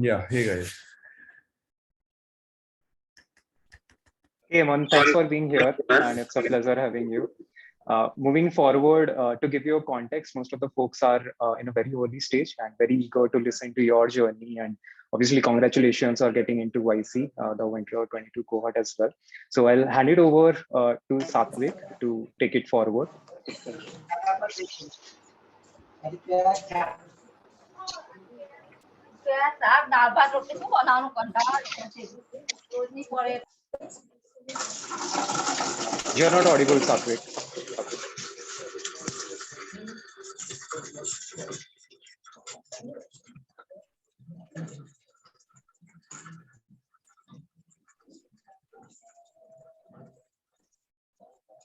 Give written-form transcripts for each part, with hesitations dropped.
Yeah, hey guys. Hey, Aman, thanks for being here, and it's a pleasure having you. Moving forward, to give you a context, most of the folks are in a very early stage and very eager to listen to your journey. And obviously, congratulations on getting into YC, the Winter 22 cohort as well. So I'll hand it over to Satvik to take it forward. You're not audible, Satvik.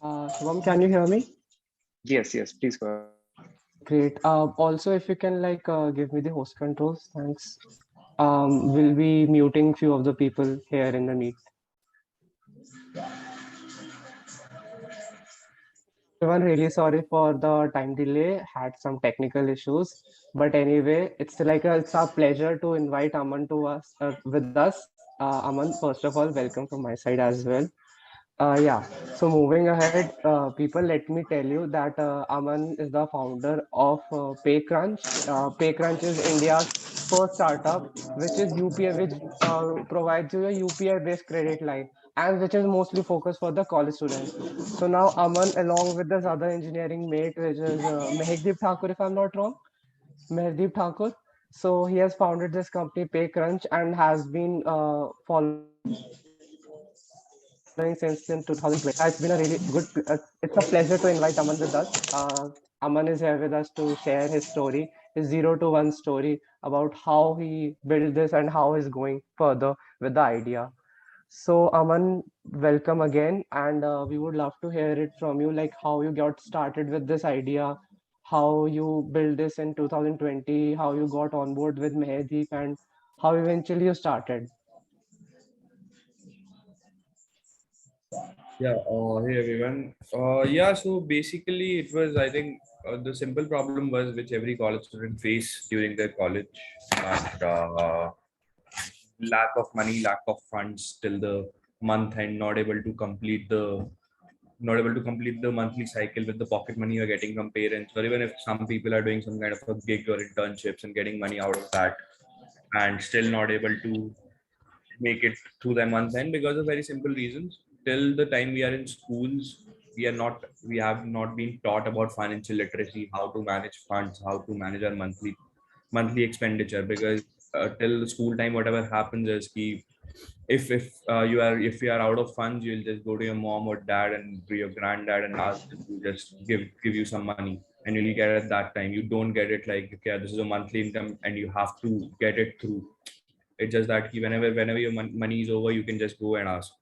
Shubham, can you hear me? Yes, please go ahead. Great. Also, if you can give me the host controls, thanks. We'll be muting few of the people here in the meet. Everyone, really sorry for the time delay. Had some technical issues, but anyway, it's our pleasure to invite Aman to us with us. Aman, first of all, welcome from my side as well. Yeah, so moving ahead, people, let me tell you that Aman is the founder of PayCrunch. PayCrunch is India's first startup, which is UPI, which provides you a UPI-based credit line, and which is mostly focused for the college students. So now Aman, along with this other engineering mate, which is Mehekdeep Thakur, if I'm not wrong, Mehekdeep Thakur. So he has founded this company PayCrunch and has been following since in 2020. It's been a really good. It's a pleasure to invite Aman with us. Aman is here with us to share his story, his 0 to 1 story about how he built this and how he's going further with the idea. So Aman, welcome again, and we would love to hear it from you, like how you got started with this idea, how you built this in 2020, how you got on board with Mehedeep, and how eventually you started. Yeah, hey everyone. Yeah, so basically it was, I think, the simple problem was which every college student face during their college, and lack of money, lack of funds till the month end, not able to complete the monthly cycle with the pocket money you're getting from parents, or even if some people are doing some kind of a gig or internships and getting money out of that, and still not able to make it through the month end because of very simple reasons. Till the time we are in schools, we have not been taught about financial literacy, how to manage funds, how to manage our monthly expenditure. Because till the school time, whatever happens is ki if you are out of funds, you'll just go to your mom or dad and to your granddad and ask them to just give you some money, and you'll get it that time. You don't get it like, okay, this is a monthly income and you have to get it through. It's just that whenever your money is over, you can just go and ask.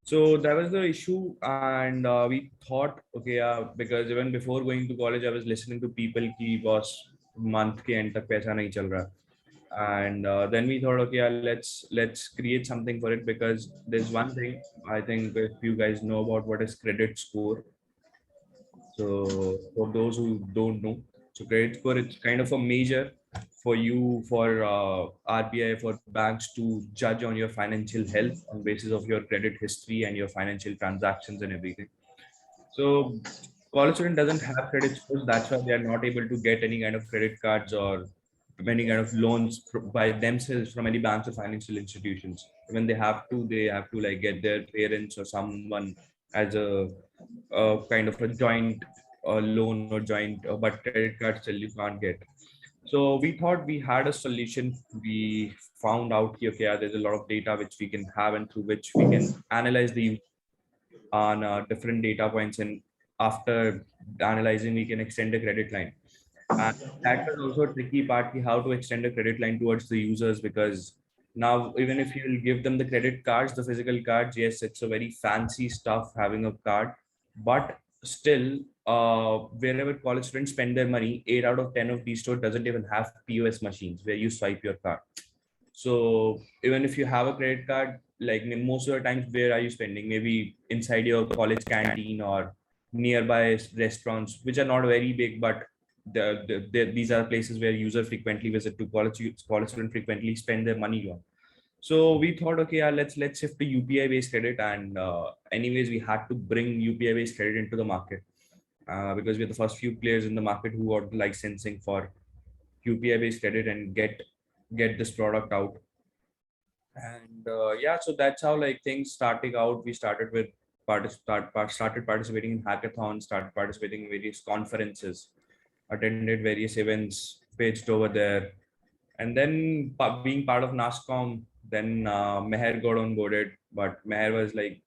So that was the issue, and we thought, okay, because even before going to college, I was listening to people ki boss month ke end tak paisa nahi chal raha. And then we thought, okay, let's create something for it, because there's one thing. I think if you guys know about what is credit score. So for those who don't know, so credit score, it's kind of a measure for you, for RBI, for banks to judge on your financial health on basis of your credit history and your financial transactions and everything. So college student doesn't have credit scores. That's why they are not able to get any kind of credit cards or any kind of loans by themselves from any banks or financial institutions. When they have to like get their parents or someone as a kind of a joint loan or joint, but credit cards still you can't get. So we thought we had a solution. We found out, okay, yeah, there's a lot of data which we can have and through which we can analyze the on different data points, and after analyzing we can extend the credit line. And that was also a tricky part, how to extend a credit line towards the users, because now even if you will give them the credit cards, the physical cards, yes, it's a very fancy stuff having a card, but still wherever college students spend their money, 8 out of 10 of these stores doesn't even have POS machines where you swipe your card. So even if you have a credit card, like most of the times, where are you spending? Maybe inside your college canteen or nearby restaurants, which are not very big, but these are places where users frequently visit to college students frequently spend their money on. So we thought, okay, yeah, let's shift to UPI-based credit, and anyways, we had to bring UPI-based credit into the market because we're the first few players in the market who got licensing for UPI-based credit and get this product out. And yeah, so that's how like things starting out. We started with started participating in hackathons, started participating in various conferences, attended various events, pitched over there, and then being part of NASCOM, then Meher got onboarded, but Meher was like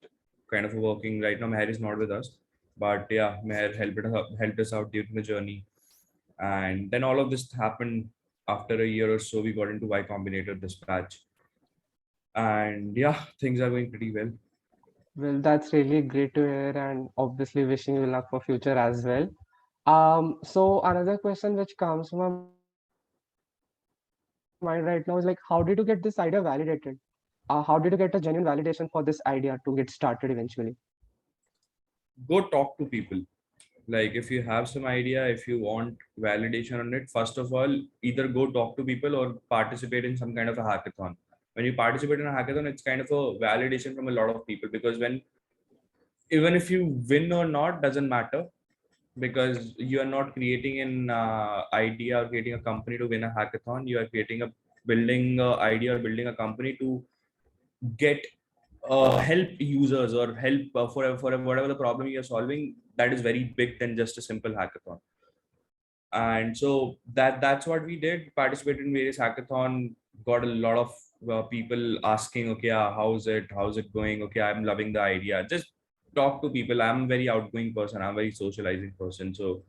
kind of working right now. Meher is not with us, but yeah, Meher helped us out during the journey, and then all of this happened after a year or so. We got into Y Combinator dispatch, and yeah, things are going pretty well. Well, that's really great to hear, and obviously wishing you luck for future as well. So another question which comes to my mind right now is like, how did you get this idea validated? How did you get a genuine validation for this idea to get started eventually? Go talk to people. Like if you have some idea, if you want validation on it, first of all, either go talk to people or participate in some kind of a hackathon. When you participate in a hackathon, it's kind of a validation from a lot of people, because when even if you win or not doesn't matter, because you are not creating an idea or creating a company to win a hackathon. You are creating a building a idea or building a company to get help users or help for whatever the problem you're solving, that is very big than just a simple hackathon. And so that's what we did, participated in various hackathon, got a lot of people asking, okay, how's it going, okay, I'm loving the idea. Just talk to people. I'm a very outgoing person, I'm a very socializing person, so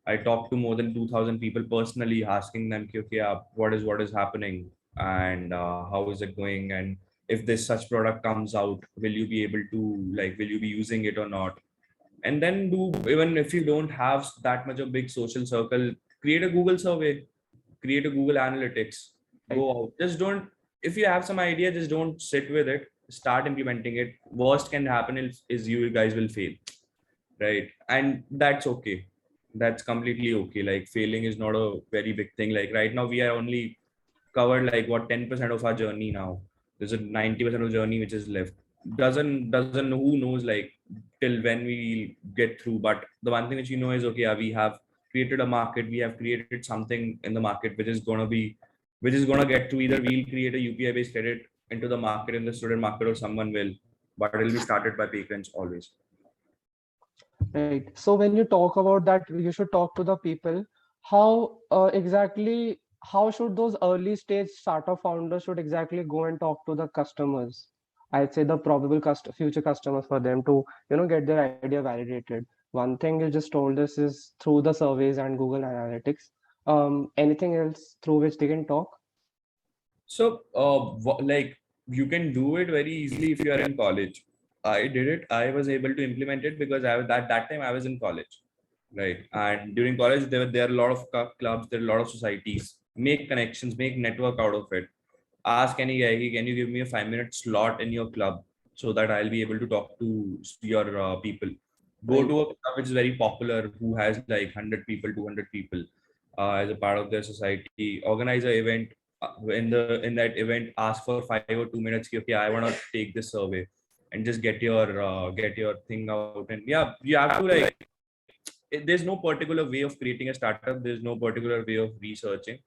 I talked to more than 2,000 people personally, asking them, okay, what is happening, and how is it going, and if this such product comes out, will you be able to like, will you be using it or not? And then do, even if you don't have that much of big social circle, create a Google survey, create a Google Analytics, go Right. out. Just don't, if you have some idea, just don't sit with it. Start implementing it. Worst can happen is you guys will fail, right? And that's okay. That's completely okay. Like failing is not a very big thing. Like right now, we are only covered like what 10% of our journey now. There's a 90% of journey which is left. Doesn't who knows like till when we get through. But the one thing which you know is, okay, we have created a market. We have created something in the market which is gonna get through. Either we'll create a UPI-based credit into the market, in the student market, or someone will. But it'll be started by PayCrunch always. Right. So when you talk about that, you should talk to the people. How exactly, how should those early stage startup founders should exactly go and talk to the customers? I'd say the probable future customers for them to, get their idea validated. One thing you just told us is through the surveys and Google Analytics. Anything else through which they can talk? So, like you can do it very easily if you are in college. I did it. I was able to implement it because that time I was in college, right? And during college, there are a lot of clubs, there are a lot of societies. Make connections, make network out of it. Ask any guy, "Hey, can you give me a 5 minute slot in your club so that I'll be able to talk to your people?" Go Right. to a club which is very popular, who has like 100 people, 200 people as a part of their society. Organize an event. In that event, ask for 5 or 2 minutes. Okay, I want to take this survey, and just get your thing out. And yeah, you have to like. There's no particular way of creating a startup. There's no particular way of researching,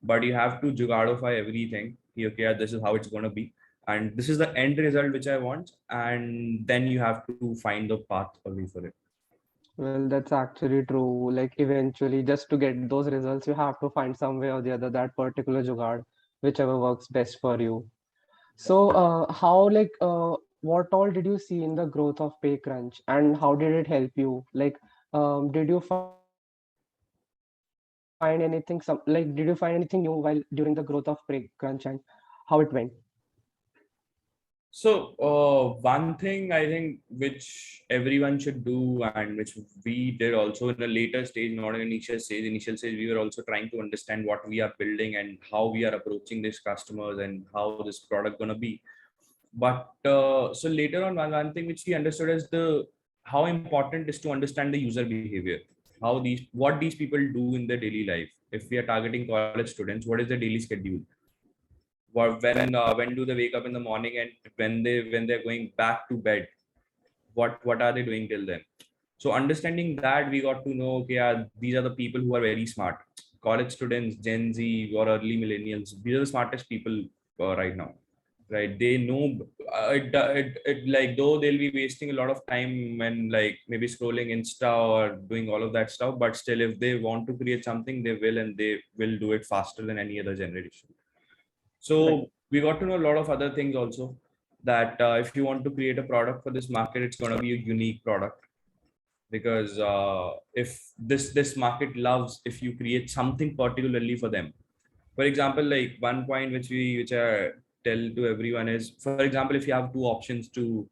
but you have to jugadify everything. Okay, yeah, this is how it's gonna be, and this is the end result which I want, and then you have to find the path away for it. Well, that's actually true. Like eventually, just to get those results, you have to find some way or the other that particular jugaad, whichever works best for you. So, what all did you see in the growth of PayCrunch, and how did it help you? Like, did you find anything did you find anything new while during the growth of PayCrunch, and how it went? So, one thing I think which everyone should do, and which we did also in a later stage, not an initial stage. Initial stage, we were also trying to understand what we are building and how we are approaching these customers and how this product gonna be. But so later on, one thing which we understood is the how important is to understand the user behavior. what these people do in their daily life. If we are targeting college students, what is the daily schedule? When do they wake up in the morning, and when they're going back to bed, what are they doing till then? So understanding that, we got to know, okay, these are the people who are very smart. College students, Gen Z or early millennials, these are the smartest people right now, right? They know like, though they'll be wasting a lot of time and like maybe scrolling Insta or doing all of that stuff, but still, if they want to create something, they will, and they will do it faster than any other generation. So Right. we got to know a lot of other things also, that if you want to create a product for this market, it's going to be a unique product, because if this market loves if you create something particularly for them. For example, like one point which I tell to everyone is, for example, if you have two options to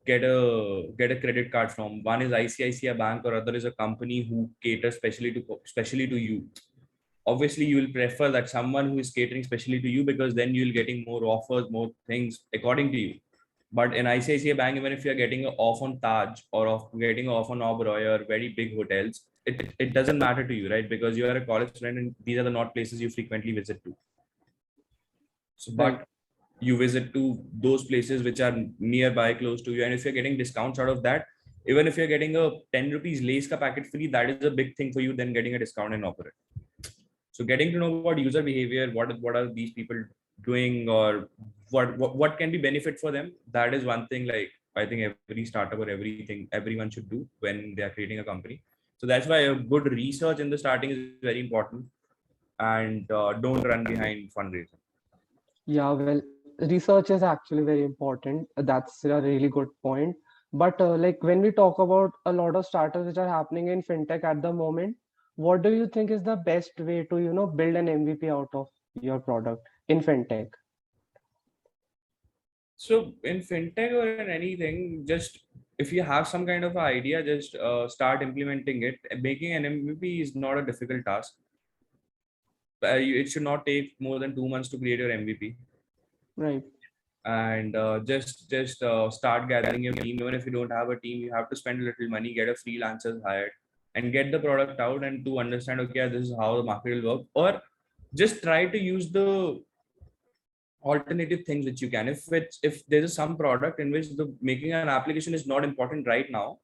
get a credit card from, one is ICICI Bank or other is a company who caters specially to you. Obviously you will prefer that someone who is catering specially to you, because then you'll getting more offers, more things according to you. But in ICICI Bank, even if you're getting an off on Taj or getting an off on Oberoi or very big hotels, it doesn't matter to you, right? Because you are a college student and these are the not places you frequently visit to. So, Right. but you visit to those places which are nearby, close to you. And if you're getting discounts out of that, even if you're getting a 10 rupees Lay's ka packet free, that is a big thing for you than getting a discount in Operate. So getting to know what user behavior, what are these people doing, or what can be benefit for them, that is one thing, like I think every startup or everyone should do when they are creating a company. So that's why a good research in the starting is very important, and don't run behind fundraising. Yeah, well, research is actually very important. That's a really good point. But like when we talk about a lot of startups which are happening in fintech at the moment, what do you think is the best way to, build an MVP out of your product in fintech? So in fintech or in anything, just if you have some kind of idea, just start implementing it. Making an MVP is not a difficult task. It should not take more than 2 months to create your MVP. Right. And just start gathering your team. Even if you don't have a team, you have to spend a little money, get a freelancers hired, and get the product out, and to understand, okay, this is how the market will work. Or just try to use the alternative things which you can. If there is some product in which the making an application is not important right now,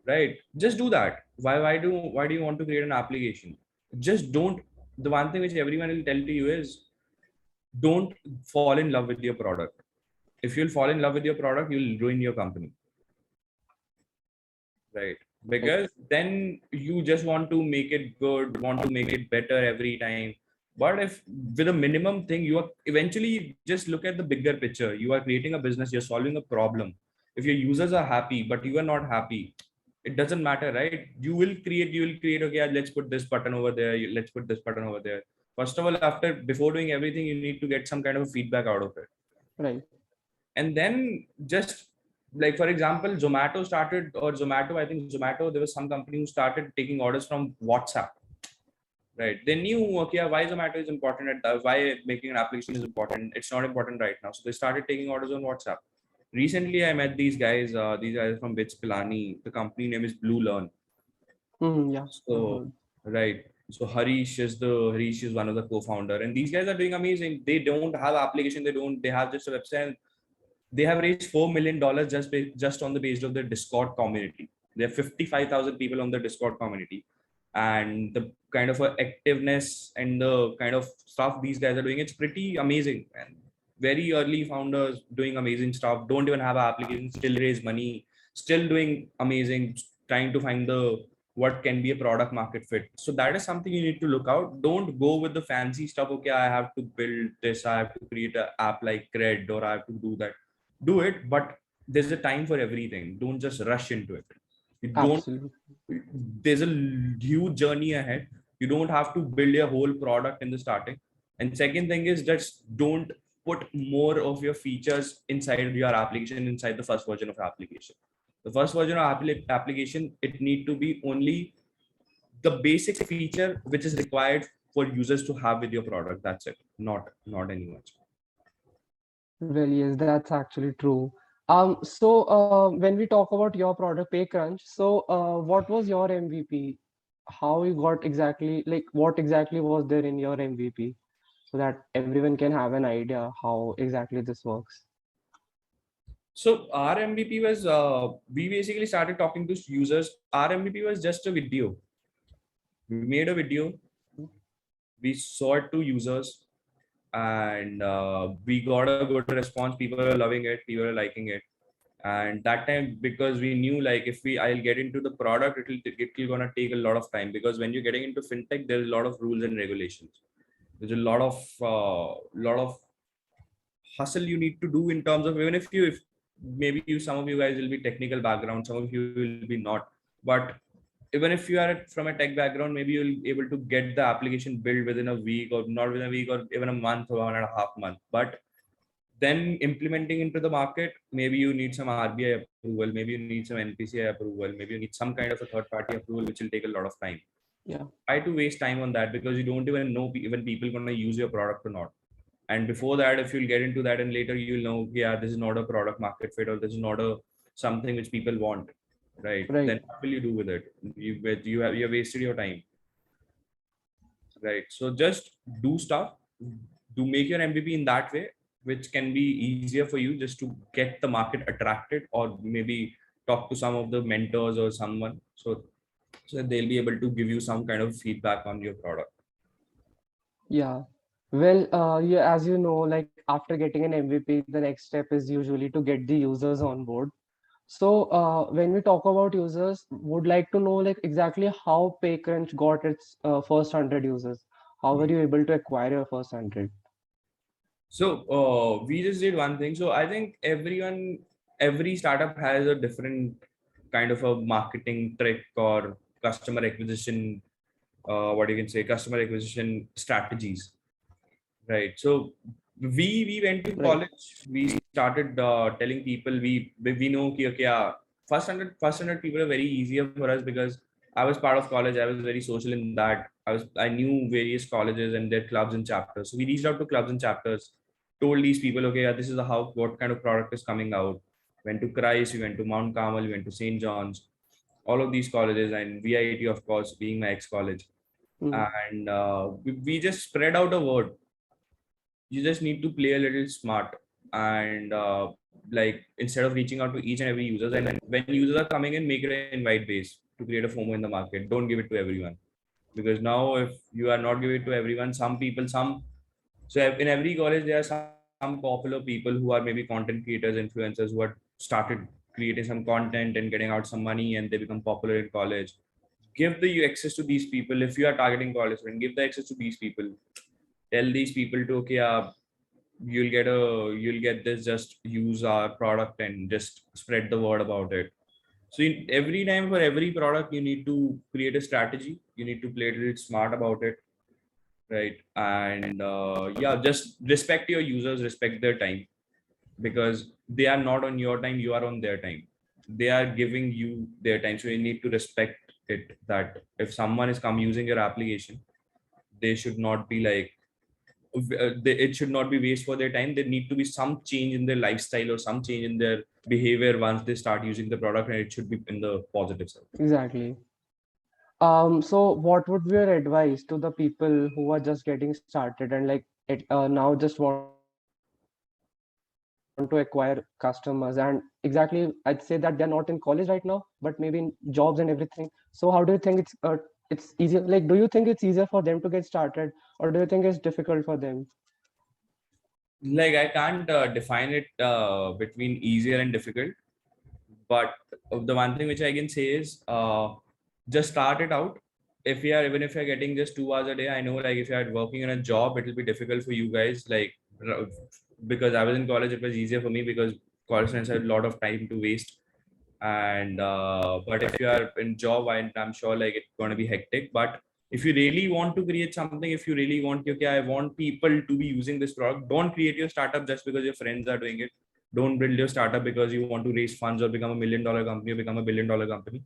right, just do that. Why do you want to create an application? Just don't. The one thing which everyone will tell to you is, don't fall in love with your product. If you'll fall in love with your product, you'll ruin your company, right? Right. Because then you just want to make it good, want to make it better every time. But if with a minimum thing, you are eventually, just look at the bigger picture. You are creating a business, you're solving a problem. If your users are happy but you are not happy, it doesn't matter, right? You will create, okay, let's put this button over there, let's put this button over there. First of all, before doing everything, you need to get some kind of feedback out of it. Right. And then just, like, for example, Zomato, I think Zomato, there was some company who started taking orders from WhatsApp, right? They knew, okay, why Zomato is important, why making an application is important. It's not important right now, so they started taking orders on WhatsApp. Recently I met these guys from Bits Pilani. The company name is Blue Learn. Yeah, I've So heard. right, so Harish is one of the co-founder, and these guys are doing amazing. They don't have application, they have just a website. They have raised $4 million just on the base of the Discord community. There are 55,000 people on the Discord community, and the kind of activeness and the kind of stuff these guys are doing, it's pretty amazing. And very early founders doing amazing stuff. Don't even have an application, still raise money, still doing amazing, trying to find the what can be a product market fit. So that is something you need to look out. Don't go with the fancy stuff. Okay, I have to build this, I have to create an app like Cred, or I have to do that. Do it, but there's a time for everything. Don't just rush into it. You don't. Absolutely. There's a huge journey ahead. You don't have to build your whole product in the starting. And second thing is, just don't put more of your features inside your application, inside the first version of application. The first version of application, it need to be only the basic feature which is required for users to have with your product. That's it. Not any much. Well, yes, that's actually true. So when we talk about your product, PayCrunch, so what was your MVP? how you got exactly, like what exactly was there in your MVP, so that everyone can have an idea how exactly this works. So our MVP was, we basically started talking to users. Our MVP was just a video. We made a video, we saw it to users, and we got a good response. People are loving it, people are liking it. And that time, because we knew like if I'll get into the product, it'll gonna take a lot of time, because when you're getting into fintech, there's a lot of rules and regulations. There's a lot of hustle you need to do in terms of, even if maybe some of you guys will be technical background, some of you will be not, but even if you are from a tech background, maybe you'll be able to get the application built within a week, or not within a week, or even a month or 1.5 months. But then implementing into the market, maybe you need some RBI approval, maybe you need some NPCI approval, maybe you need some kind of a third party approval, which will take a lot of time. Yeah. Try to waste time on that, because you don't even know even people going to use your product or not. And before that, if you'll get into that and later you'll know, yeah, this is not a product market fit, or this is not a something which people want, right? Right. Then what will you do with it? You have wasted your time, right? So just do stuff, do make your MVP in that way, which can be easier for you, just to get the market attracted, or maybe talk to some of the mentors or someone, so that they'll be able to give you some kind of feedback on your product. Yeah. Well, yeah, as you know, like after getting an MVP, the next step is usually to get the users on board. So when we talk about users, would like to know like exactly how PayCrunch got its first 100 users. How were you able to acquire your first 100? So we just did one thing. So I think every startup has a different kind of a marketing trick or customer acquisition, what you can say, customer acquisition strategies, right? So we went to Right. college. We started telling people, we know कि okay, yeah, first 100 people are very easier for us, because I was part of college. I was very social in that. I knew various colleges and their clubs and chapters. So we reached out to clubs and chapters, told these people, okay, yeah, this is how what kind of product is coming out. Went to Christ, we went to Mount Carmel, we went to St. John's, all of these colleges, and VIT, of course, being my ex-college. Mm. And we just spread out a word. You just need to play a little smart, and like instead of reaching out to each and every users, and when users are coming in, make it an invite base to create a FOMO in the market. Don't give it to everyone, because now if you are not giving it to everyone, some people, in every college there are some popular people who are maybe content creators, influencers, who are started creating some content and getting out some money, and they become popular in college. Give the access to these people. If you are targeting college, and give the access to these people. Tell these people to, okay, you'll get this, just use our product and just spread the word about it. So every time, for every product, you need to create a strategy, you need to play a little smart about it, right? And yeah, just respect your users, respect their time, because they are not on your time, you are on their time. They are giving you their time, so you need to respect it, that if someone is come using your application, they should not be like, it should not be waste for their time. There need to be some change in their lifestyle or some change in their behavior once they start using the product, and it should be in the positive side. Exactly. So what would be your advice to the people who are just getting started and like now just want to acquire customers? And exactly, I'd say that they're not in college right now, but maybe in jobs and everything. So how do you think it's easier? Like, do you think it's easier for them to get started, or do you think it's difficult for them? Like, I can't define it between easier and difficult, but the one thing which I can say is, just start it out. Even if you're getting just 2 hours a day, I know, like if you're working in a job, it will be difficult for you guys, like because I was in college, it was easier for me, because college friends had a lot of time to waste. And but if you are in job, I'm sure like it's going to be hectic. But if you really want to create something, if you really want, okay, I want people to be using this product, don't create your startup just because your friends are doing it. Don't build your startup because you want to raise funds or become $1 million company or become $1 billion company.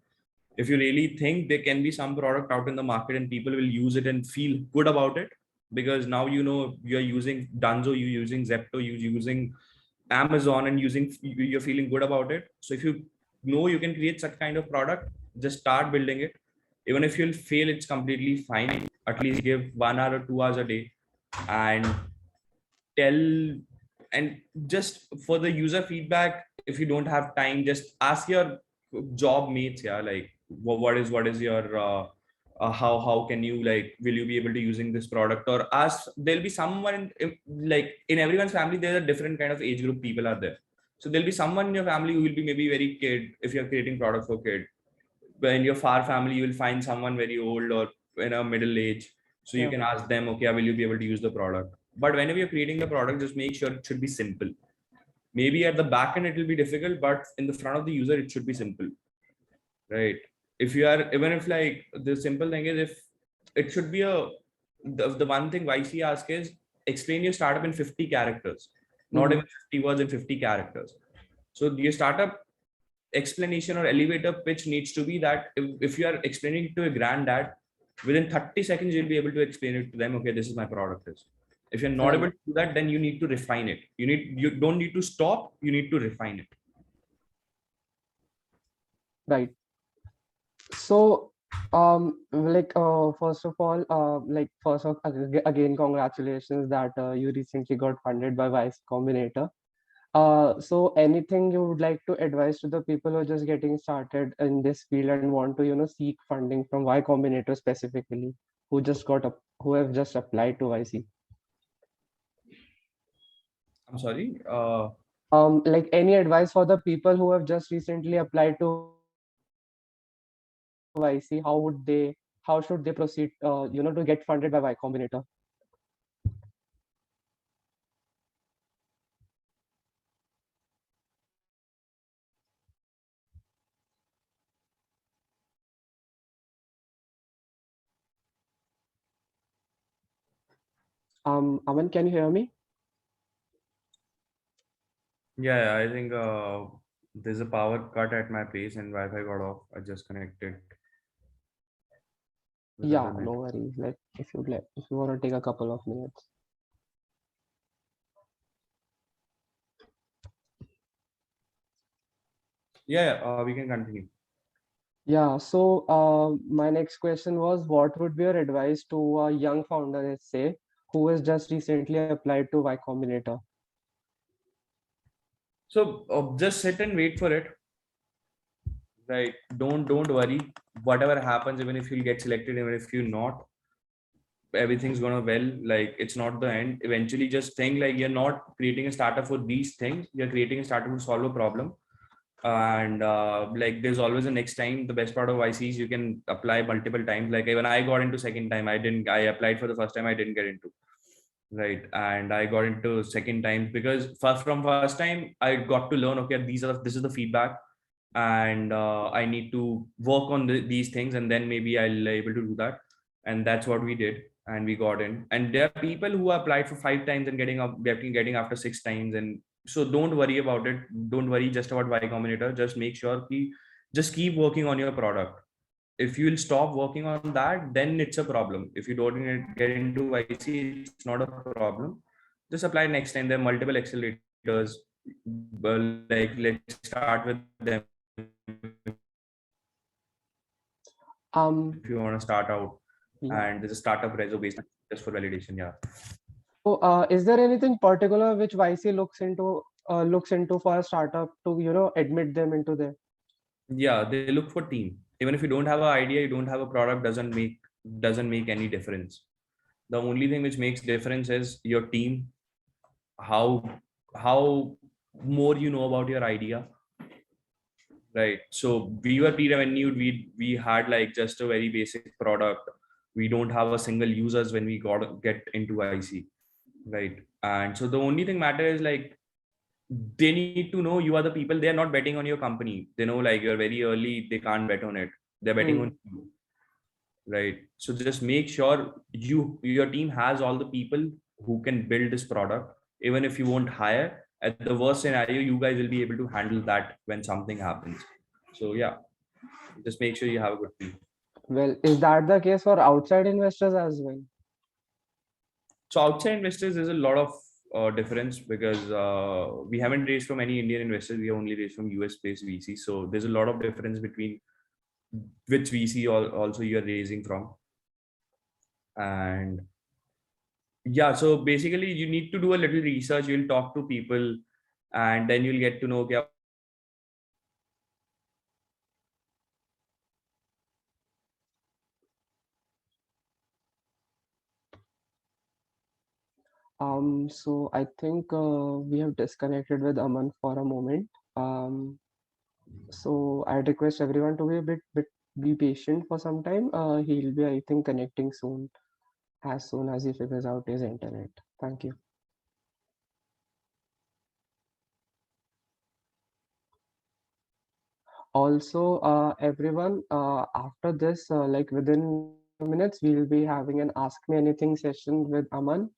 If you really think there can be some product out in the market and people will use it and feel good about it, because now you know you're using Dunzo, you're using Zepto, you're using Amazon, and you're feeling good about it. So if you know you can create such kind of product, just start building it. Even if you'll fail, it's completely fine. At least give 1 hour or 2 hours a day and tell, and just for the user feedback, if you don't have time, just ask your job mates, yeah, like what is your how can you, like, will you be able to using this product, or ask, there'll be someone like in everyone's family there's a different kind of age group people are there. So there'll be someone in your family who will be maybe very kid if you're creating product for kid, but in your far family you will find someone very old or in a middle age, so you can ask them, okay, will you be able to use the product. But whenever you're creating the product, just make sure it should be simple. Maybe at the back end it will be difficult, but in the front of the user it should be simple, right? If you are, even if like the simple thing is, if it should be the one thing YC ask is explain your startup in 50 characters, not even 50 words in 50 characters. So your startup explanation or elevator pitch needs to be that if you are explaining it to a granddad, within 30 seconds you'll be able to explain it to them, okay, this is my product is. If you're not able to do that, then you need to refine it. You don't need to stop, you need to refine it. Right. So first of all, again, congratulations that you recently got funded by Vice Combinator. So anything you would like to advise to the people who are just getting started in this field and want to seek funding from Y Combinator specifically, who have just applied to YC? I'm sorry. Like any advice for the people who have just recently applied to YC, how should they proceed to get funded by Y Combinator? Aman, can you hear me? Yeah, I think there's a power cut at my place and Wi-Fi got off. I just connected. Yeah, no worries. Like if you want to take a couple of minutes. Yeah, we can continue. Yeah, so my next question was, what would be your advice to a young founder, let's say, who has just recently applied to Y Combinator? So just sit and wait for it. Right. Don't worry. Whatever happens, even if you'll get selected, even if you're not, everything's gonna well. Like it's not the end. Eventually, just think like you're not creating a startup for these things. You're creating a startup to solve a problem. And like there's always a next time. The best part of YC is you can apply multiple times. Like when I got into second time, I applied for the first time, I didn't get into. Right. And I got into second time because from first time I got to learn, okay, this is the feedback, and I need to work on these things, and then maybe I'll able to do that. And that's what we did, and we got in. And there are people who applied for 5 times and getting after 6 times. And so don't worry about it. Don't worry just about Y Combinator. Just make sure just keep working on your product. If you will stop working on that, then it's a problem. If you don't get into YC, it's not a problem. Just apply next time. There are multiple accelerators. Like let's start with them. If you want to start out, and there's a startup reso based just for validation. Yeah. So is there anything particular which YC looks into for a startup to admit them into there? Yeah, they look for team. Even if you don't have an idea, you don't have a product, doesn't make any difference. The only thing which makes difference is your team, how more you know about your idea, right? So we were pre-revenued. We had like just a very basic product. We don't have a single users when we get into IC, right? And so the only thing matter is like they need to know you are the people. They are not betting on your company. They know like you're very early. They can't bet on it. They're betting on you, right? So just make sure your team has all the people who can build this product. Even if you won't hire, at the worst scenario, you guys will be able to handle that when something happens. So yeah, just make sure you have a good team. Well, is that the case for outside investors as well? So outside investors, there's a lot of difference because we haven't raised from any Indian investors. We only raised from US based VC. So there's a lot of difference between which VC also you're raising from. And yeah, so basically you need to do a little research. You'll talk to people, and then you'll get to know, okay, So I think we have disconnected with Aman for a moment. So I request everyone to be a bit be patient for some time. He'll be, I think, connecting soon as he figures out his internet. Thank you. Also, everyone, after this, like within next 5 minutes, we'll be having an Ask Me Anything session with Aman.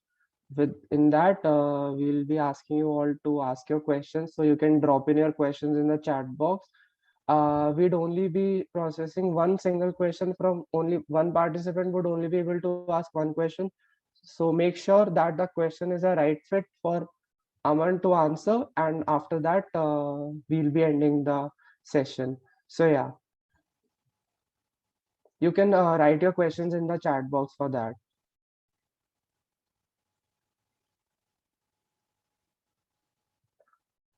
In that, we'll be asking you all to ask your questions. So you can drop in your questions in the chat box. We'd only be processing one single question from only one participant would only be able to ask one question. So make sure that the question is a right fit for Aman to answer. And after that, we'll be ending the session. So yeah, you can write your questions in the chat box for that.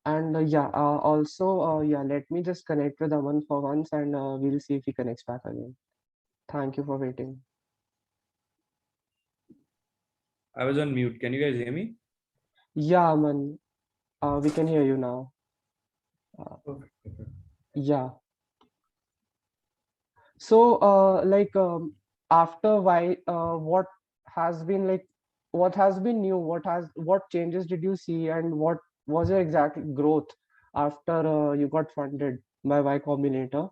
And also, let me just connect with Aman for once and we'll see if he connects back again. Thank you for waiting. I was on mute. Can you guys hear me? Yeah, Aman, we can hear you now. Yeah. So, after why, what has been new? What changes did you see, and what was your exact growth after you got funded by Y Combinator?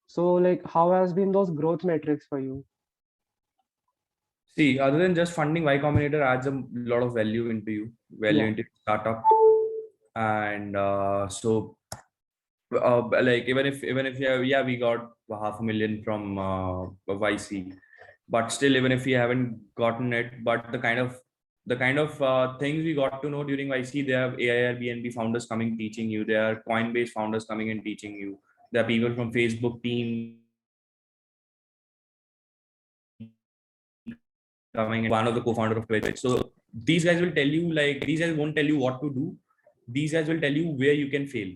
So, like, how has been those growth metrics for you? See, other than just funding, Y Combinator adds a lot of value into you, Yeah. into startup. And like even if yeah, we got 500,000 from YC, but still, even if we haven't gotten it, but the kind of things we got to know during YC, there are Airbnb founders coming teaching you, there are Coinbase founders coming and teaching you, there are people from Facebook team coming, and one of the co-founder of Twitch. So these guys will tell you, like, these guys won't tell you what to do. These guys will tell you where you can fail.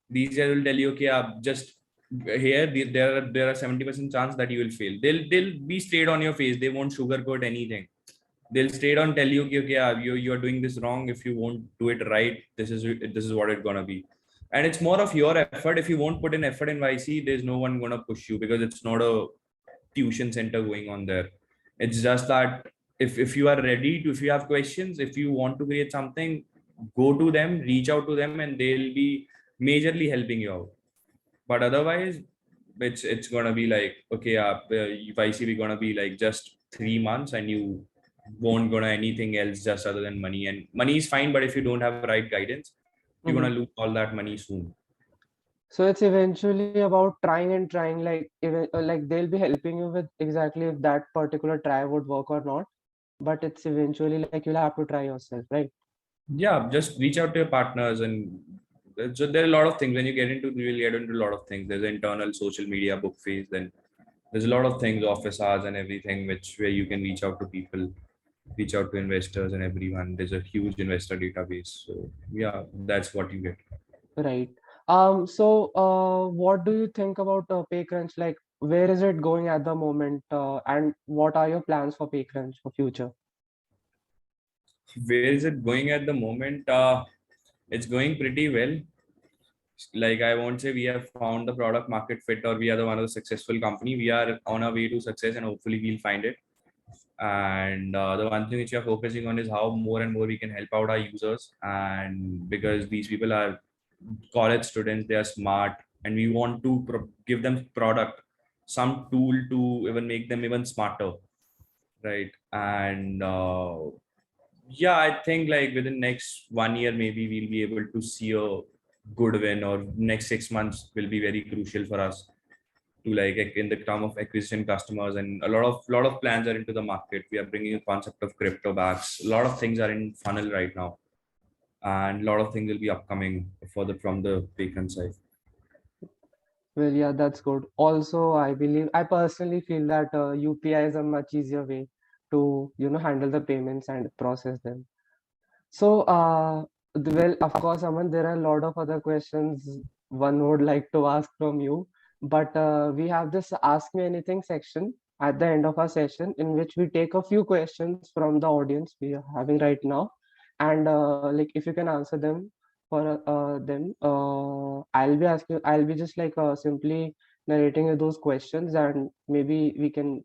These guys will tell you, okay, just here there are 70% chance that you will fail. They'll be straight on your face. They won't sugarcoat anything. They'll straight on tell you, okay, you're doing this wrong. If you won't do it right, this is what it's gonna be. And it's more of your effort. If you won't put in effort in YC, there's no one gonna push you, because it's not a tuition center going on there. It's just that if you are ready to, if you have questions, if you want to create something, go to them, reach out to them, and they'll be majorly helping you out. But otherwise, it's gonna be like, okay, if I see, we're gonna be like just 3 months, and you won't gonna anything else just other than money. And money is fine, but if you don't have right guidance, you're gonna lose all that money soon. So it's eventually about trying and trying, like even like they'll be helping you with exactly if that particular try would work or not. But it's eventually like you'll have to try yourself, right? Yeah, just reach out to your partners. And so there are a lot of things when you get into, you will get into a lot of things. There's internal social media, book phase, then there's a lot of things, office hours and everything, which where you can reach out to people, reach out to investors and everyone. There's a huge investor database. So yeah, that's what you get. Right. So what do you think about PayCrunch? Like, where is it going at the moment? And what are your plans for PayCrunch for future? Where is it going at the moment? It's going pretty well. Like, I won't say we have found the product market fit or we are the one of the successful company. We are on our way to success, and hopefully we'll find it. And the one thing which we are focusing on is how more and more we can help out our users. And because these people are college students, they are smart, and we want to give them product, some tool to even make them even smarter, right? And yeah, I think like within next 1 year, maybe we'll be able to see a good win, or next 6 months will be very crucial for us to, like, in the term of acquisition customers. And a lot of plans are into the market. We are bringing a concept of crypto backs. A lot of things are in funnel right now, and a lot of things will be upcoming from the PayCrunch side. Well, yeah, that's good. Also, I personally feel that UPI is a much easier way to, handle the payments and process them. So, well, of course, Aman, there are a lot of other questions one would like to ask from you, but we have this Ask Me Anything section at the end of our session in which we take a few questions from the audience we are having right now, and like if you can answer them for them, I'll be just like simply narrating you those questions, and maybe we can,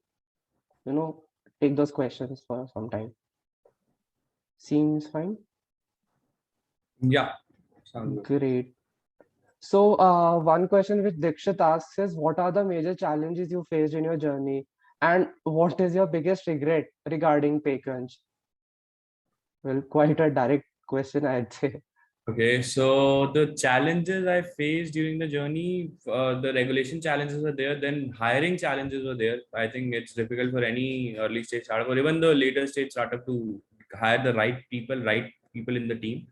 you know, take those questions for some time. Seems fine. Yeah, sounds good. Great. So, one question which Dikshit asks is, what are the major challenges you faced in your journey, and what is your biggest regret regarding PayCrunch? Well, quite a direct question, I'd say. Okay, so the challenges I faced during the journey, the regulation challenges were there, then hiring challenges were there. I think it's difficult for any early stage startup or even the later stage startup to hire the right people in the team.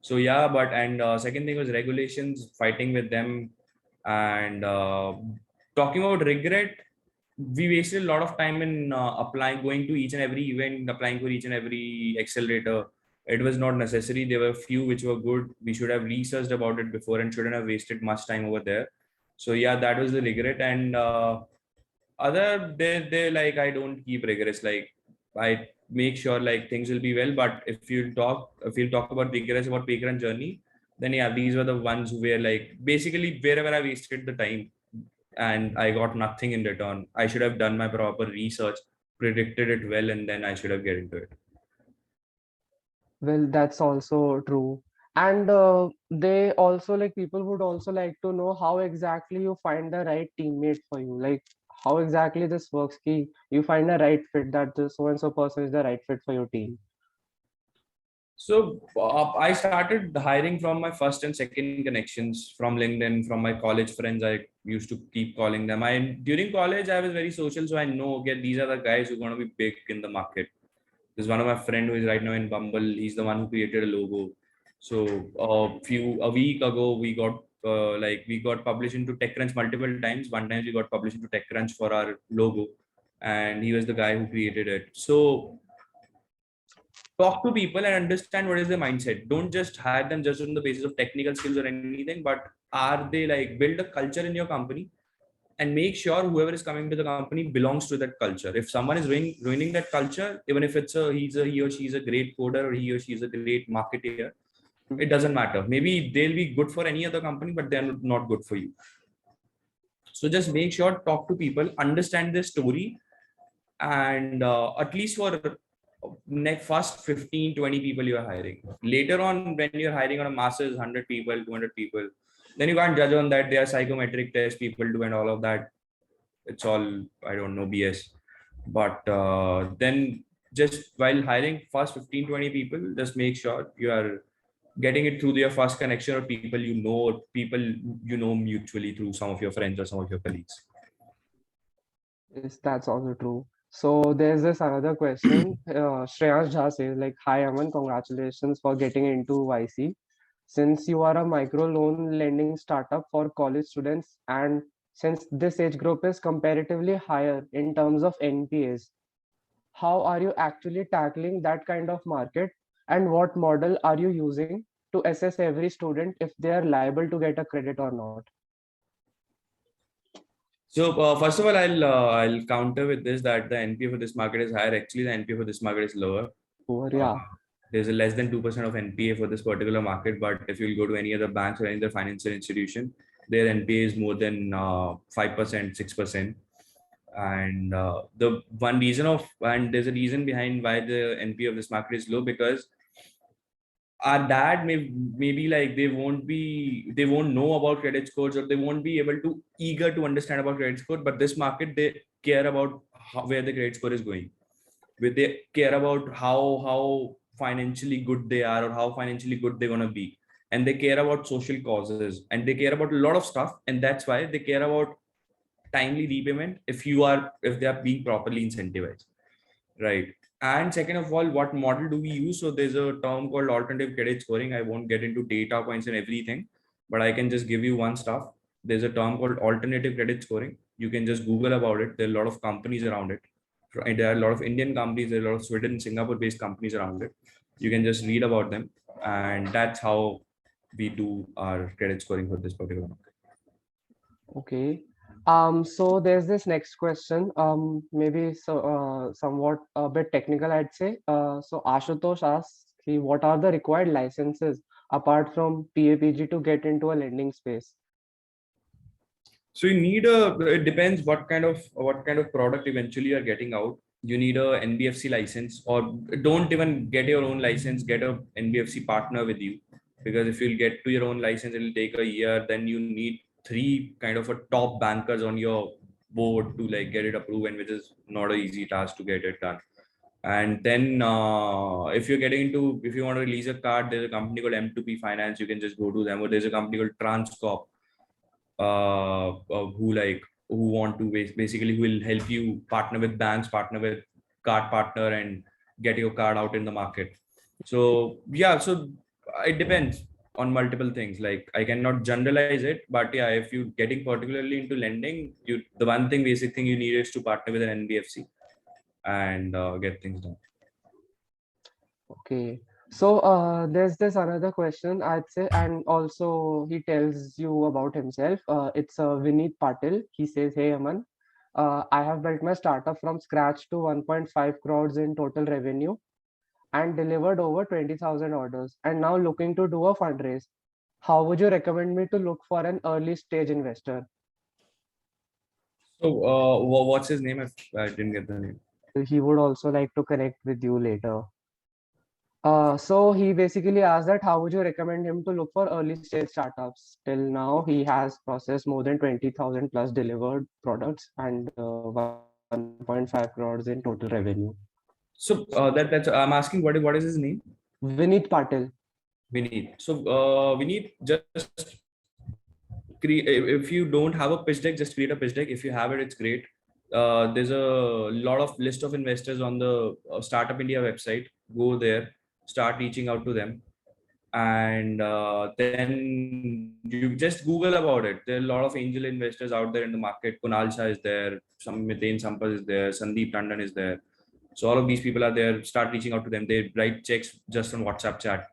So yeah, but and second thing was regulations, fighting with them, and talking about regret. We wasted a lot of time in applying, going to each and every event, applying for each and every accelerator. It was not necessary. There were few which were good. We should have researched about it before and shouldn't have wasted much time over there. So yeah, that was the regret. And other they like I don't keep regrets. Like I make sure like things will be well. But if you'll talk about regrets about PayCrunch journey, then yeah, these were the ones where like basically wherever I wasted the time and I got nothing in return. I should have done my proper research, predicted it well, and then I should have get into it. Well, that's also true. And they also like people would also like to know how exactly you find the right teammate for you. Like how exactly this works. Ki you find a right fit that the so and so person is the right fit for your team. So I started hiring from my first and second connections from LinkedIn, from my college friends. I used to keep calling them. I during college I was very social, so I know okay these are the guys who are going to be big in the market. There's one of my friend who is right now in Bumble. He's the one who created a logo. So a week ago we got published into TechCrunch multiple times. One time we got published into TechCrunch for our logo, and he was the guy who created it. So talk to people and understand what is their mindset. Don't just hire them just on the basis of technical skills or anything, but are they like build a culture in your company and make sure whoever is coming to the company belongs to that culture. If someone is ruining that culture, even if he or she is a great coder or he or she is a great marketer, it doesn't matter. Maybe they'll be good for any other company, but they're not good for you. So just make sure, talk to people, understand their story, and at least for next first 15-20 people you are hiring. Later on, when you're hiring on a masses 100 people, 200 people, then you can't judge on that. They are psychometric tests people do and all of that. It's all I don't know BS. But then just while hiring first 15-20 people, just make sure you are getting it through your first connection or people you know mutually through some of your friends or some of your colleagues. Yes, that's also true. So there's this another question. Shreyas Jha says like, "Hi Aman, congratulations for getting into YC. Since you are a micro loan lending startup for college students, and since this age group is comparatively higher in terms of NPAs, how are you actually tackling that kind of market, and what model are you using to assess every student if they are liable to get a credit or not?" So first of all, I'll counter with this that the NPA for this market is higher. Actually, the NPA for this market is lower. Or Uh, yeah. there's a less than 2% of NPA for this particular market. But if you go to any other banks or any other financial institution, their NPA is more than 5%, 6%. And there's a reason behind why the NPA of this market is low because our dad maybe like they won't know about credit scores or they won't be able to eager to understand about credit score, but this market they care about where the credit score is going, where they care about how financially good they are or how financially good they're going to be, and they care about social causes and they care about a lot of stuff, and that's why they care about timely repayment if they are being properly incentivized. Right. And second of all, what model do we use? So there's a term called alternative credit scoring. I won't get into data points and everything, but I can just give you one stuff. There's a term called alternative credit scoring. You can just Google about it. There are a lot of companies around it. There are a lot of Indian companies, there are a lot of Sweden, Singapore-based companies around it. You can just read about them, and that's how we do our credit scoring for this particular market. Okay. So there's this next question. Maybe somewhat a bit technical, I'd say. So Ashutosh asks, what are the required licenses apart from PAPG to get into a lending space? So you need it depends what kind of product eventually you're getting out. You need a NBFC license, or don't even get your own license, get a NBFC partner with you, because if you'll get to your own license, it'll take a year. Then you need 3 kind of a top bankers on your board to like get it approved, and which is not an easy task to get it done. And then if you're getting into, if you want to release a card, there's a company called M2P Finance. You can just go to them, or there's a company called Transcorp who want to basically who will help you partner with banks, partner with card partner, and get your card out in the market. So yeah, so it depends on multiple things. Like I cannot generalize it, but yeah, if you're getting particularly into lending, the one thing, basic thing you need is to partner with an NBFC and get things done. Okay. So there's this another question, I'd say, and also he tells you about himself. It's Vineet Patil. He says, "Hey Aman, I have built my startup from scratch to 1.5 crores in total revenue and delivered over 20,000 orders, and now looking to do a fundraise. How would you recommend me to look for an early stage investor?" So what's his name? I didn't get the name. He would also like to connect with you later. So he basically asked that how would you recommend him to look for early stage startups? Till now, he has processed more than 20,000 plus delivered products and 1.5 crores in total revenue. So that's I'm asking what is his name? Vineet Patil. Vineet. So Vineet, just create, if you don't have a pitch deck, just create a pitch deck. If you have it, it's great. There's a lot of list of investors on the Startup India website. Go there, start reaching out to them, and then you just Google about it. There are a lot of angel investors out there in the market. Kunal Shah is there, some Miten Sampath is there, Sandeep Tandon is there. So all of these people are there. Start reaching out to them. They write checks just on WhatsApp chat,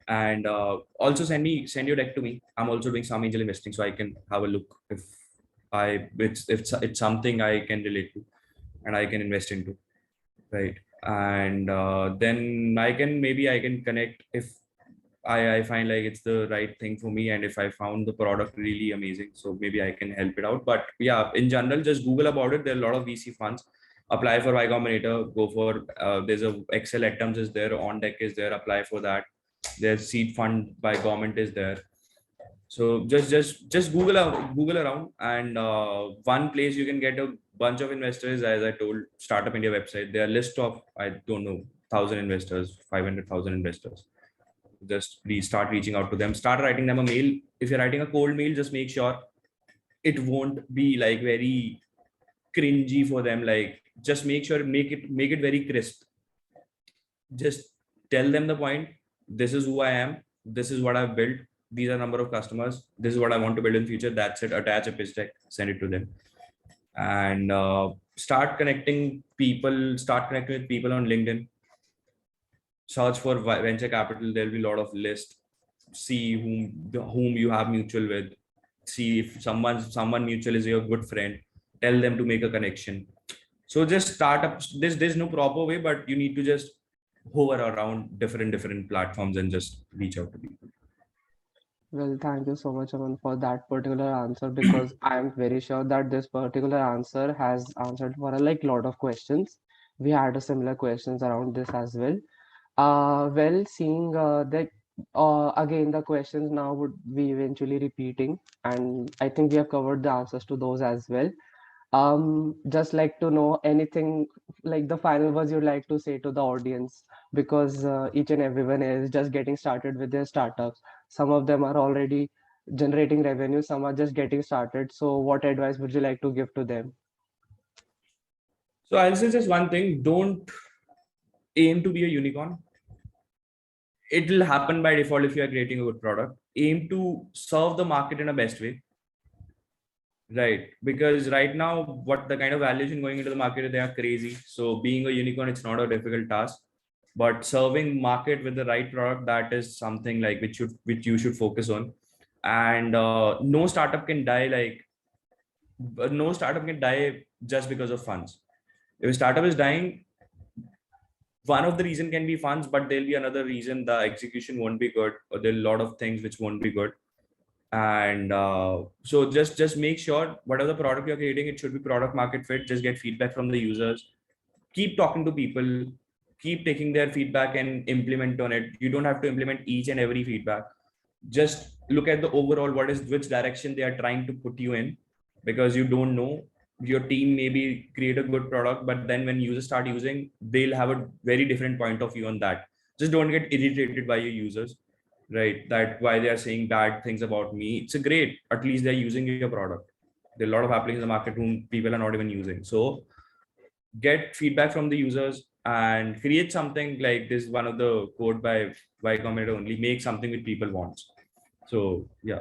and also send your deck to me. I'm also doing some angel investing, so I can have a look if it's something I can relate to and I can invest into, right? And then I can connect if I find like it's the right thing for me, and if I found the product really amazing, so maybe I can help it out. But yeah, in general, just Google about it. There are a lot of VC funds. Apply for Y Combinator. Go for there's a Excel Atoms is there, On Deck is there. Apply for that. There's seed fund by government is there. So just Google around, and one place you can get a bunch of investors, as I told, Startup India website. There are list of, I don't know, 1,000 investors, 500,000 investors. Just please start reaching out to them. Start writing them a mail. If you're writing a cold mail, just make sure it won't be like very cringy for them. Like just make sure make it very crisp. Just tell them the point. This is who I am. This is what I've built. These are number of customers. This is what I want to build in future. That's it. Attach a pitch deck, send it to them, and start connecting people. Start connecting with people on LinkedIn. Search for venture capital. There'll be a lot of lists. See whom you have mutual with. See if someone mutual is your good friend. Tell them to make a connection. So just start up. There's no proper way, but you need to just hover around different platforms and just reach out to people. Well, thank you so much, Aman, for that particular answer, because I am very sure that this particular answer has answered for a lot of questions. We had a similar questions around this as well. Well, seeing that again, the questions now would be eventually repeating, and I think we have covered the answers to those as well. Just like to know anything, like the final words you'd like to say to the audience, because each and everyone is just getting started with their startups. Some of them are already generating revenue, some are just getting started. So what advice would you like to give to them? So I'll say just one thing: don't aim to be a unicorn. It will happen by default if you are creating a good product. Aim to serve the market in a best way. Right. Because right now, what the kind of valuation going into the market, they are crazy. So being a unicorn, it's not a difficult task. But serving market with the right product, that is something like which you should focus on. And no startup can die no startup can die just because of funds. If a startup is dying, one of the reason can be funds, but there'll be another reason the execution won't be good, or there are a lot of things which won't be good. And so just make sure whatever the product you're creating, it should be product market fit. Just get feedback from the users, keep talking to people, keep taking their feedback and implement on it. You don't have to implement each and every feedback. Just look at the overall, which direction they are trying to put you in, because you don't know. Your team maybe create a good product, but then when users start using, they'll have a very different point of view on that. Just don't get irritated by your users, right? That why they are saying bad things about me. It's a great, at least they're using your product. There are a lot of applications in the market whom people are not even using. So get feedback from the users and create something like this. One of the quote by Y Combinator only, make something that people want. So yeah.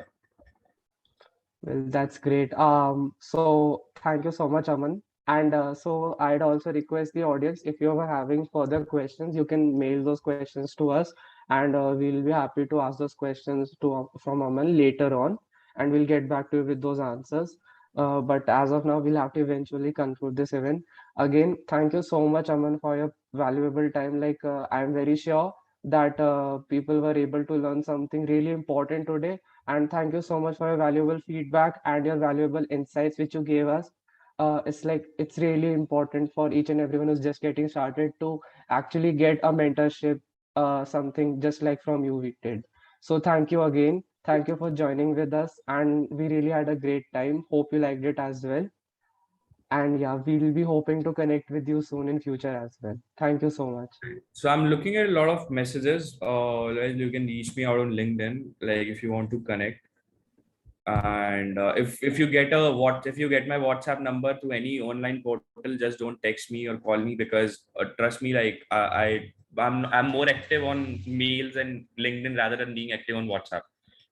Well, that's great. So thank you so much, Aman. And so I'd also request the audience, if you are having further questions, you can mail those questions to us, and we'll be happy to ask those questions to from Aman later on, and we'll get back to you with those answers. But as of now, we'll have to eventually conclude this event. Again, thank you so much, Aman, for your valuable time. Like I'm very sure that people were able to learn something really important today, and thank you so much for your valuable feedback and your valuable insights which you gave us. It's like it's really important for each and everyone who's just getting started to actually get a mentorship, something just like from you we did. So thank you again. Thank you for joining with us, and we really had a great time. Hope you liked it as well. And yeah, we'll be hoping to connect with you soon in future as well. Thank you so much. So I'm looking at a lot of messages. Like you can reach me out on LinkedIn, like if you want to connect. And if you get my WhatsApp number to any online portal, just don't text me or call me, because trust me, like I'm more active on mails and LinkedIn rather than being active on WhatsApp.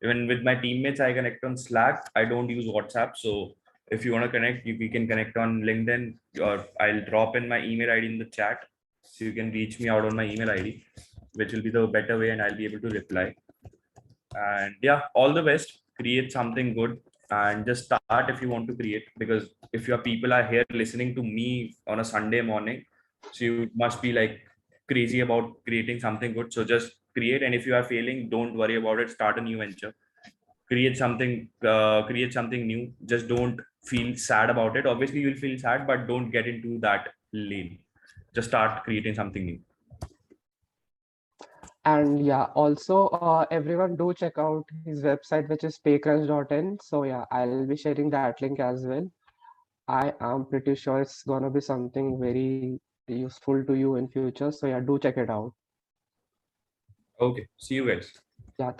Even with my teammates, I connect on Slack. I don't use WhatsApp. So if you want to connect, we can connect on LinkedIn, or I'll drop in my email ID in the chat, so you can reach me out on my email ID, which will be the better way, and I'll be able to reply. And yeah, all the best. Create something good, and just start if you want to create, because if your people are here listening to me on a Sunday morning, so you must be like crazy about creating something good. So just create, and if you are failing, don't worry about it. Start a new venture. Create something new. Just don't feel sad about it. Obviously you'll feel sad, but don't get into that lane. Just start creating something new. And yeah, also everyone do check out his website, which is paycrunch.in. So yeah, I'll be sharing that link as well. I am pretty sure it's gonna be something very useful to you in future. So yeah, do check it out. Okay, see you guys. Yeah,